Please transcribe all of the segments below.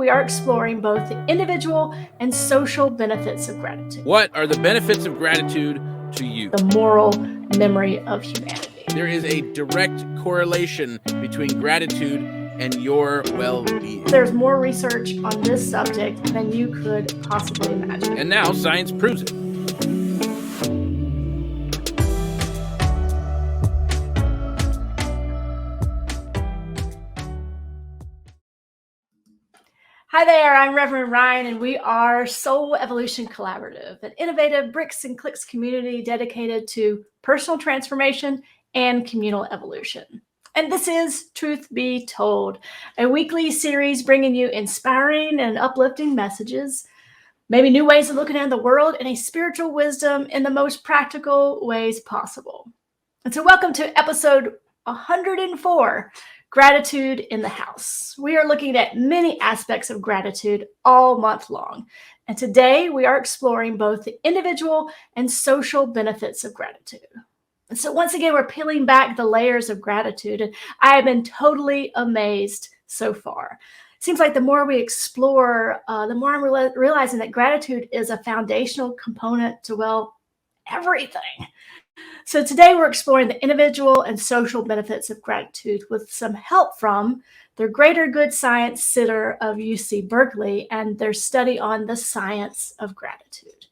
we are exploring both the individual and social benefits of gratitude. What are the benefits of gratitude to you? The moral memory of humanity. There is a direct correlation between gratitude and your well-being. There's more research on this subject than you could possibly imagine. And now science proves it. Hi there, I'm Reverend Ryan, and we are Soul Evolution Collaborative, an innovative bricks and clicks community dedicated to personal transformation and communal evolution. And this is Truth Be Told, a weekly series bringing you inspiring and uplifting messages, maybe new ways of looking at the world, and a spiritual wisdom in the most practical ways possible. And so welcome to episode 104, Gratitude in the House. We are looking at many aspects of gratitude all month long. And today we are exploring both the individual and social benefits of gratitude. And so once again, we're peeling back the layers of gratitude, and I have been totally amazed so far. It seems like the more we explore, the more I'm realizing that gratitude is a foundational component to, well, everything. So today we're exploring the individual and social benefits of gratitude with some help from the Greater Good Science Center of UC Berkeley and their study on the science of gratitude.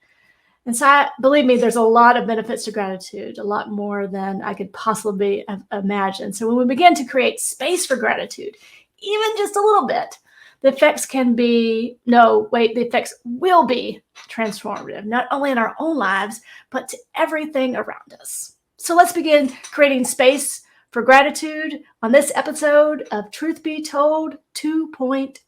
And so believe me, there's a lot of benefits to gratitude, a lot more than I could possibly imagine. So when we begin to create space for gratitude, even just a little bit, the effects will be transformative, not only in our own lives, but to everything around us. So let's begin creating space for gratitude on this episode of Truth Be Told 2.0.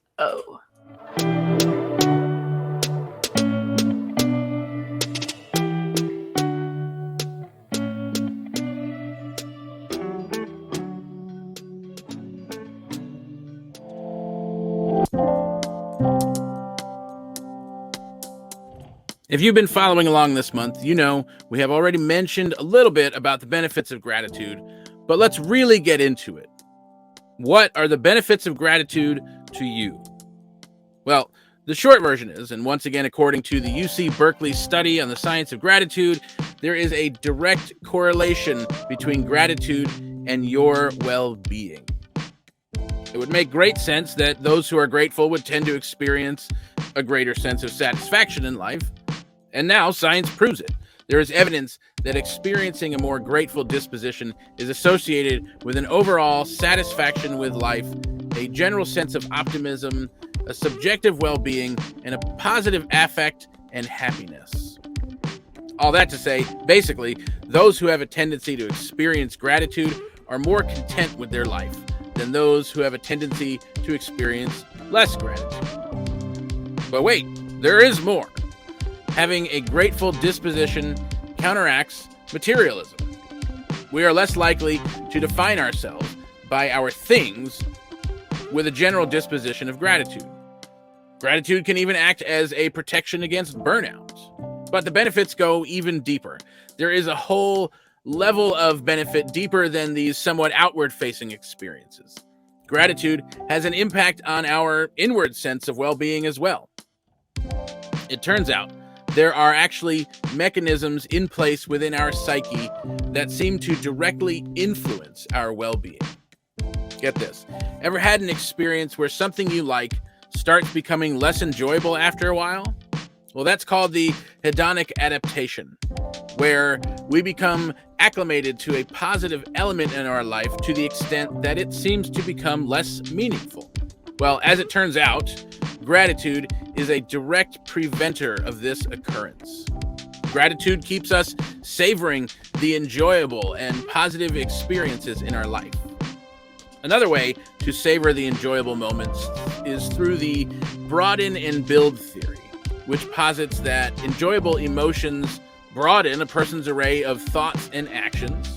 If you've been following along this month, you know we have already mentioned a little bit about the benefits of gratitude, but let's really get into it. What are the benefits of gratitude to you? Well, the short version is, and once again, according to the UC Berkeley study on the science of gratitude, there is a direct correlation between gratitude and your well-being. It would make great sense that those who are grateful would tend to experience a greater sense of satisfaction in life. And now science proves it. There is evidence that experiencing a more grateful disposition is associated with an overall satisfaction with life, a general sense of optimism, a subjective well-being, and a positive affect and happiness. All that to say, basically, those who have a tendency to experience gratitude are more content with their life than those who have a tendency to experience less gratitude. But wait, there is more. Having a grateful disposition counteracts materialism. We are less likely to define ourselves by our things with a general disposition of gratitude. Gratitude can even act as a protection against burnout. But the benefits go even deeper. There is a whole level of benefit deeper than these somewhat outward-facing experiences. Gratitude has an impact on our inward sense of well-being as well. It turns out there are actually mechanisms in place within our psyche that seem to directly influence our well-being. Get this. Ever had an experience where something you like starts becoming less enjoyable after a while? Well, that's called the hedonic adaptation, where we become acclimated to a positive element in our life to the extent that it seems to become less meaningful. Well, as it turns out, gratitude is a direct preventer of this occurrence. Gratitude keeps us savoring the enjoyable and positive experiences in our life. Another way to savor the enjoyable moments is through the broaden and build theory, which posits that enjoyable emotions broaden a person's array of thoughts and actions,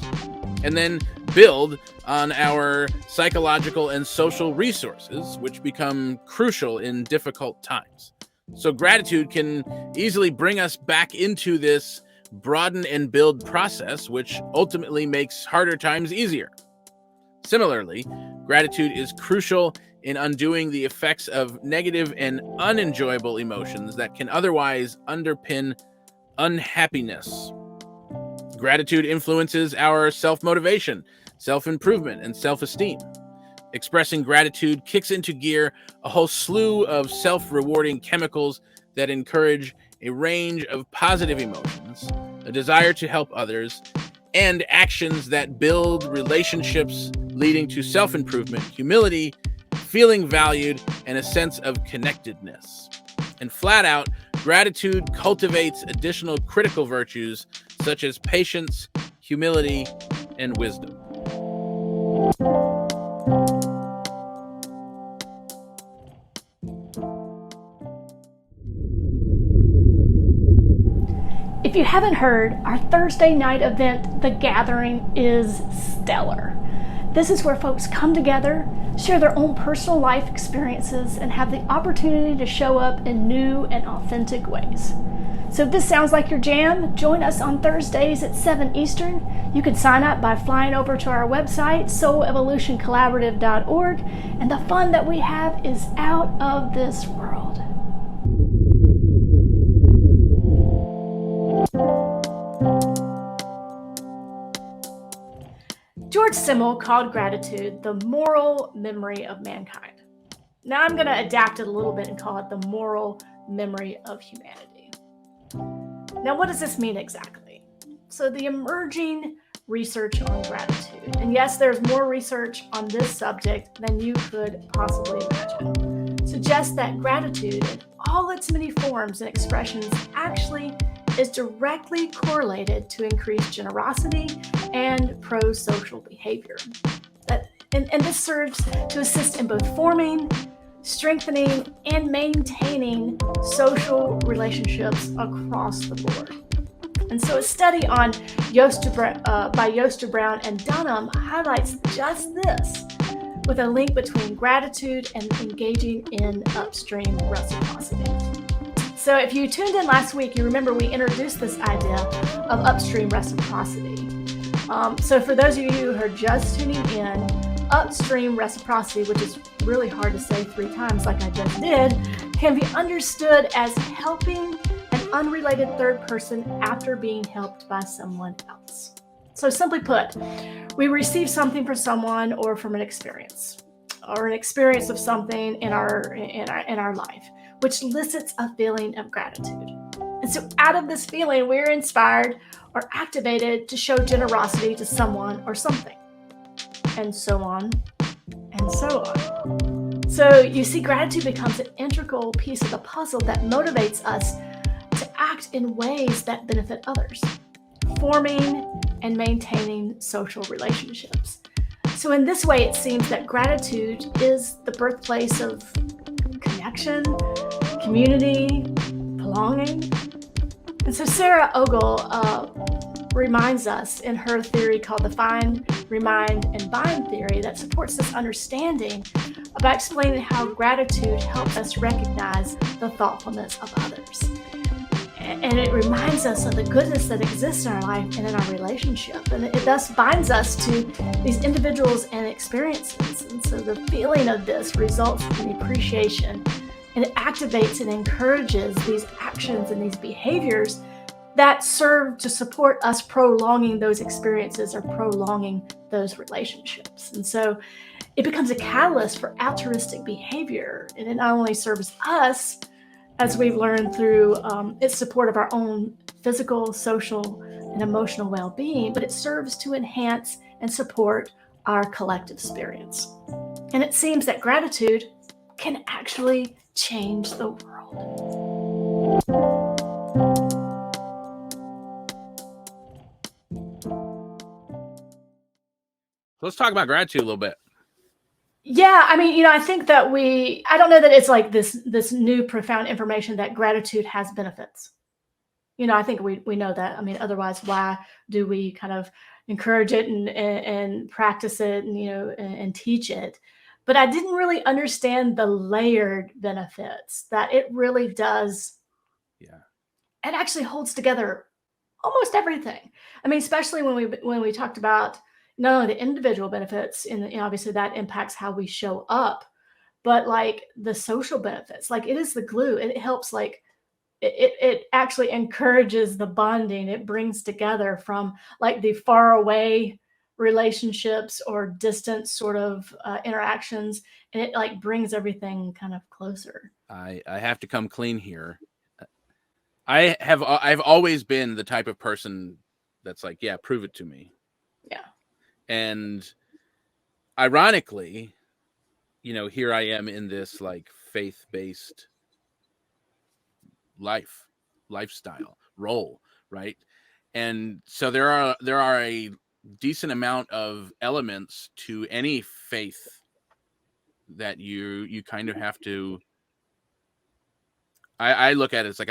and then build on our psychological and social resources, which become crucial in difficult times. So gratitude can easily bring us back into this broaden and build process, which ultimately makes harder times easier. Similarly, gratitude is crucial in undoing the effects of negative and unenjoyable emotions that can otherwise underpin unhappiness. Gratitude influences our self-motivation, self-improvement, and self-esteem. Expressing gratitude kicks into gear a whole slew of self-rewarding chemicals that encourage a range of positive emotions, a desire to help others, and actions that build relationships, leading to self-improvement, humility, feeling valued, and a sense of connectedness. And flat out, gratitude cultivates additional critical virtues such as patience, humility, and wisdom. If you haven't heard, our Thursday night event, The Gathering, is stellar. This is where folks come together, share their own personal life experiences, and have the opportunity to show up in new and authentic ways. So if this sounds like your jam, join us on Thursdays at 7 Eastern. You can sign up by flying over to our website, soulevolutioncollaborative.org, and the fun that we have is out of this world. George Simmel called gratitude the moral memory of mankind. Now I'm going to adapt it a little bit and call it the moral memory of humanity. Now, what does this mean exactly? So the emerging research on gratitude, and yes, there's more research on this subject than you could possibly imagine, suggests that gratitude in all its many forms and expressions actually is directly correlated to increased generosity and pro-social behavior. And this serves to assist in both forming, strengthening, and maintaining social relationships across the board. And so a study on by Yoster Brown and Dunham highlights just this, with a link between gratitude and engaging in upstream reciprocity. So if you tuned in last week, you remember we introduced this idea of upstream reciprocity. So for those of you who are just tuning in, upstream reciprocity, which is really hard to say 3 times like I just did, can be understood as helping an unrelated third person after being helped by someone else. So simply put, we receive something from someone or from an experience of something in our life, which elicits a feeling of gratitude. And so out of this feeling, we're inspired or activated to show generosity to someone or something, and so on and so on. So you see, gratitude becomes an integral piece of the puzzle that motivates us to act in ways that benefit others, forming and maintaining social relationships. So in this way, it seems that gratitude is the birthplace of connection, community, belonging. And so Sarah Ogle reminds us in her theory called the find, remind, and bind theory that supports this understanding by explaining how gratitude helps us recognize the thoughtfulness of others. And it reminds us of the goodness that exists in our life and in our relationship. And it thus binds us to these individuals and experiences. And so the feeling of this results in appreciation, and it activates and encourages these actions and these behaviors that serve to support us prolonging those experiences or prolonging those relationships. And so it becomes a catalyst for altruistic behavior. And it not only serves us, as we've learned through its support of our own physical, social, and emotional well-being, but it serves to enhance and support our collective experience. And it seems that gratitude can actually change the world. Let's talk about gratitude a little bit. Yeah, I mean, I think that I don't know that it's like this new profound information that gratitude has benefits. I think we know that. I mean, otherwise, why do we kind of encourage it and practice it and teach it? But I didn't really understand the layered benefits that it really does. Yeah. It actually holds together almost everything. I mean, especially when we talked about not only the individual benefits, and obviously that impacts how we show up, but like the social benefits, like it is the glue. It helps, like it actually encourages the bonding. It brings together from like the far away relationships or distant sort of interactions, and it like brings everything kind of closer. I have to come clean here. I've always been the type of person that's like, yeah, prove it to me. Yeah. And ironically, here I am in this like faith-based lifestyle role, right? And so there are a decent amount of elements to any faith that you kind of have to. I look at it as like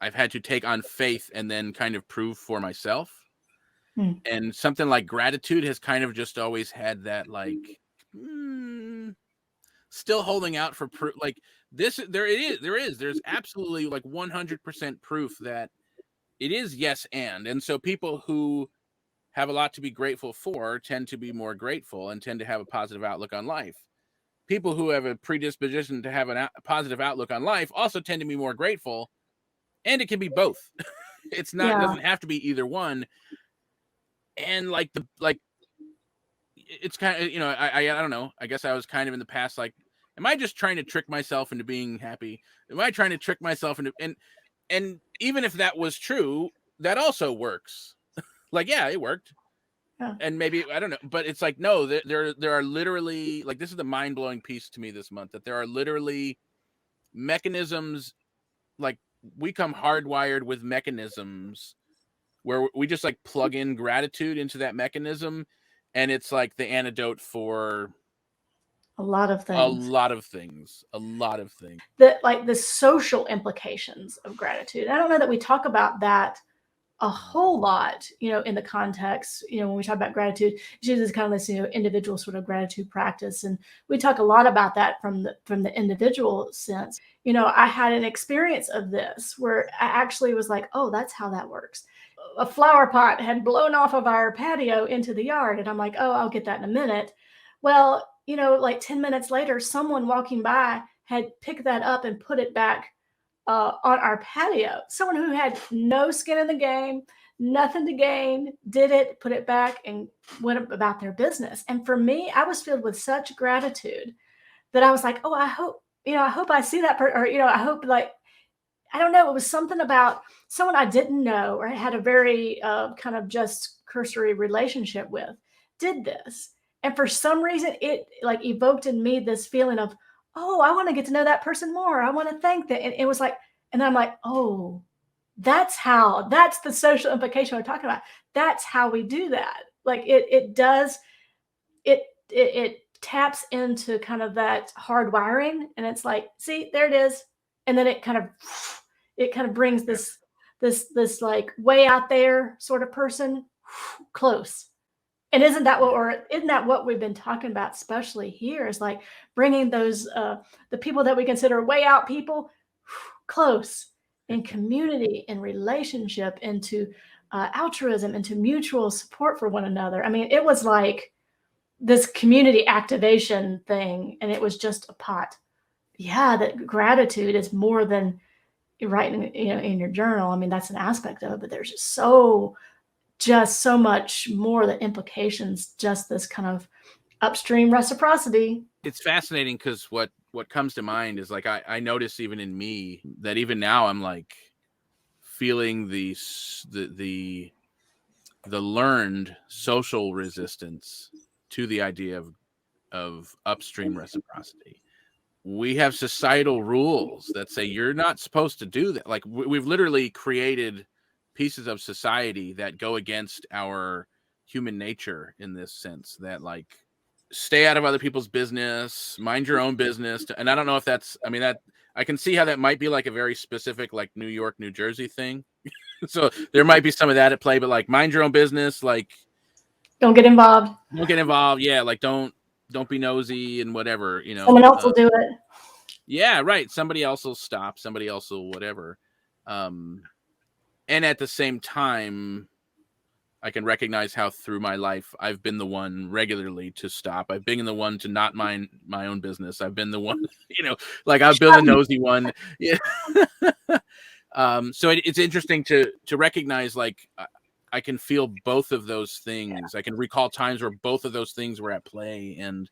I've had to take on faith and then kind of prove for myself. And something like gratitude has kind of just always had that like still holding out for proof. Like this, there's absolutely like 100% proof that it is yes and so people who have a lot to be grateful for tend to be more grateful and tend to have a positive outlook on life. People who have a predisposition to have a positive outlook on life also tend to be more grateful, and it can be both. It doesn't have to be either one. And like it's kind of, I don't know. I guess I was kind of in the past like, am I just trying to trick myself into being happy? Am I trying to trick myself into and even if that was true, that also works. Like, yeah, it worked. Yeah. And maybe, I don't know, but it's like, no, there are literally, like, this is the mind-blowing piece to me this month, that there are literally mechanisms, like we come hardwired with mechanisms where we just like plug in gratitude into that mechanism, and it's like the antidote for a lot of things. A lot of things. The social implications of gratitude. I don't know that we talk about that a whole lot, in the context, when we talk about gratitude, it's usually kind of this, individual sort of gratitude practice. And we talk a lot about that from the individual sense. I had an experience of this where I actually was like, oh, that's how that works. A flower pot had blown off of our patio into the yard. And I'm like, oh, I'll get that in a minute. Well, like 10 minutes later, someone walking by had picked that up and put it back on our patio. Someone who had no skin in the game, nothing to gain, did it, put it back, and went about their business. And for me, I was filled with such gratitude that I was like, oh, I hope I see that person, or, I hope, like, I don't know, it was something about someone I didn't know or had a very kind of just cursory relationship with did this. And for some reason, it like evoked in me this feeling of, oh, I want to get to know that person more. I want to thank them. And it was like, and I'm like, oh, that's the social implication we're talking about. That's how we do that. Like it taps into kind of that hard wiring, and it's like, see, there it is. And then it kind of brings this like way out there sort of person close. And isn't that what we've been talking about, especially here, is like bringing those the people that we consider way out people close in community, in relationship, into altruism, into mutual support for one another. I mean, it was like this community activation thing, and it was just a pot. Yeah, that gratitude is more than writing, in your journal. I mean, that's an aspect of it, but there's just so much more, the implications, just this kind of upstream reciprocity. It's fascinating because what comes to mind is like, I notice even in me that even now I'm like feeling the learned social resistance to the idea of upstream reciprocity. We have societal rules that say you're not supposed to do that. Like we've literally created pieces of society that go against our human nature in this sense, that like stay out of other people's business, mind your own business. And I don't know if that's, I mean, that I can see how that might be like a very specific, like New York, New Jersey thing. So there might be some of that at play, but like mind your own business, like don't get involved. Yeah. Like don't be nosy and whatever, Someone else will do it. Yeah, right. Somebody else will stop. Somebody else will whatever. And at the same time, I can recognize how through my life I've been the one regularly to stop. I've been the one to not mind my own business. I've been the one, like I've been the nosy one. Yeah. So it's interesting to recognize, like, I can feel both of those things. I can recall times where both of those things were at play, and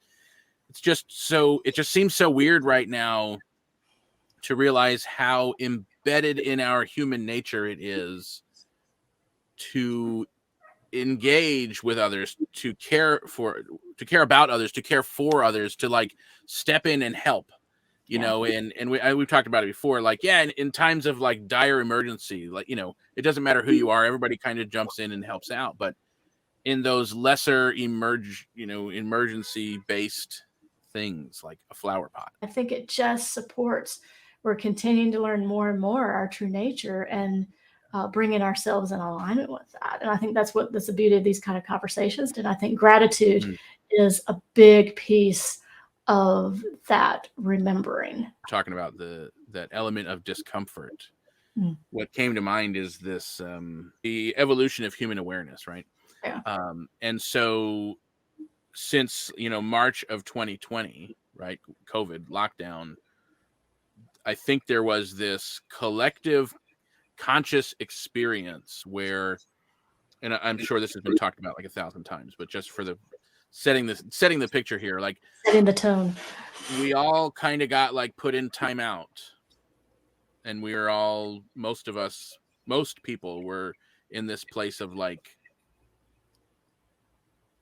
it just seems so weird right now to realize how embedded in our human nature it is to engage with others, to care about others, to care for others, to like step in and help, and we've talked about it before, like, yeah, in times of like dire emergency, like, it doesn't matter who you are, everybody kind of jumps in and helps out. But in those lesser emergency based things like a flower pot, I think it just supports, we're continuing to learn more and more our true nature, and bringing ourselves in alignment with that. And I think that's the beauty of these kind of conversations. And I think gratitude is a big piece of that remembering. Talking about that element of discomfort, what came to mind is this the evolution of human awareness, right? Yeah. And so since March of 2020, right, COVID lockdown, I think there was this collective conscious experience where, and I'm sure this has been talked about like 1,000 times, but just for the setting the picture here, like setting the tone, we all kind of got like put in timeout, and we were all, most people were in this place of like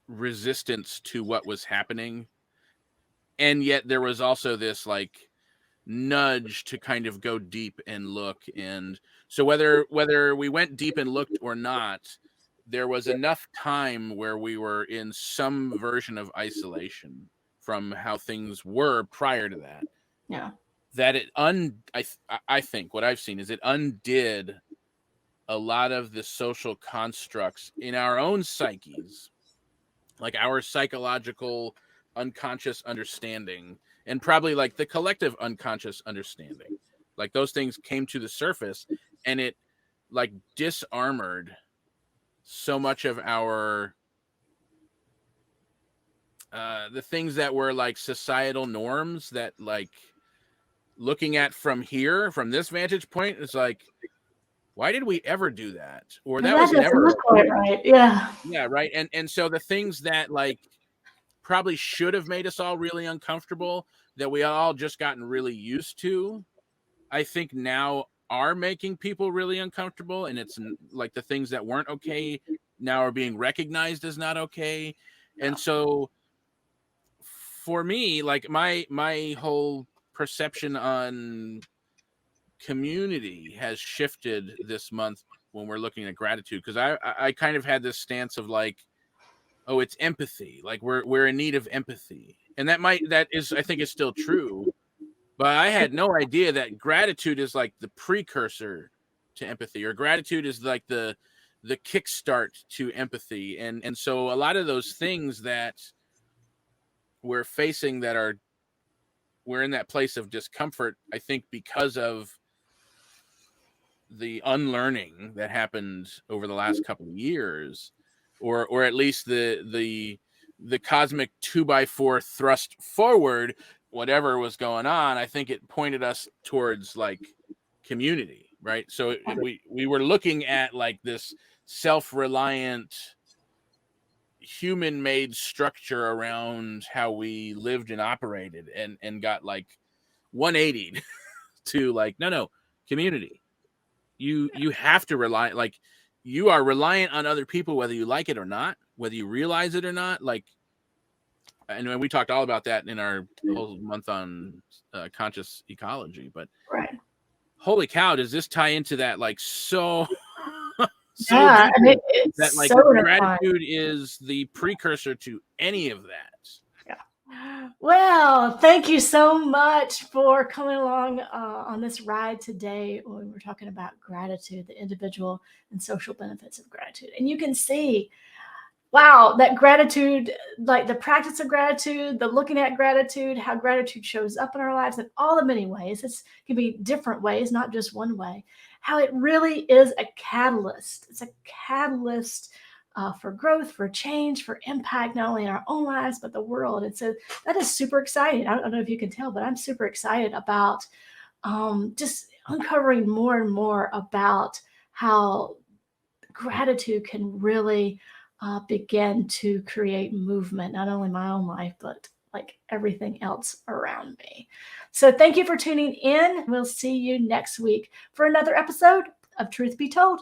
resistance to what was happening. And yet there was also this like nudge to kind of go deep and look. And so whether we went deep and looked or not, there was enough time where we were in some version of isolation from how things were prior to that. Yeah. That I think what I've seen is it undid a lot of the social constructs in our own psyches, like our psychological unconscious understanding, and probably like the collective unconscious understanding. Like those things came to the surface, and it like disarmored so much of our the things that were like societal norms that, like, looking at from this vantage point, it's like, why did we ever do that? Or that was never quite right. Yeah. Yeah, right. And so the things that like probably should have made us all really uncomfortable, that we all just gotten really used to, I think now are making people really uncomfortable. And it's like the things that weren't okay now are being recognized as not okay. Yeah. And so for me, like my whole perception on community has shifted this month when we're looking at gratitude, because I kind of had this stance of like, oh, it's empathy, like we're in need of empathy, and that is I think is still true, but I had no idea that gratitude is like the precursor to empathy, or gratitude is like the kickstart to empathy. And so a lot of those things that we're facing, we're in that place of discomfort, I think because of the unlearning that happened over the last couple of years, or at least the cosmic 2x4 thrust forward, whatever was going on. I think it pointed us towards like community, right? So we were looking at like this self-reliant human-made structure around how we lived and operated, and got like 180 to like, no, community. You have to rely, like, you are reliant on other people, whether you like it or not, whether you realize it or not. Like, and we talked all about that in our whole month on conscious ecology, but right. Holy cow, does this tie into that? Like, so yeah, deeply, it's that like so gratitude is the precursor to any of that. Well, thank you so much for coming along on this ride today when we're talking about gratitude, the individual and social benefits of gratitude. And you can see, wow, that gratitude, like the practice of gratitude, the looking at gratitude, how gratitude shows up in our lives in all the many ways. It can be different ways, not just one way. How it really is a catalyst. It's a catalyst for growth, for change, for impact, not only in our own lives, but the world. And so that is super exciting. I don't know if you can tell, but I'm super excited about just uncovering more and more about how gratitude can really begin to create movement, not only in my own life, but like everything else around me. So thank you for tuning in. We'll see you next week for another episode of Truth Be Told.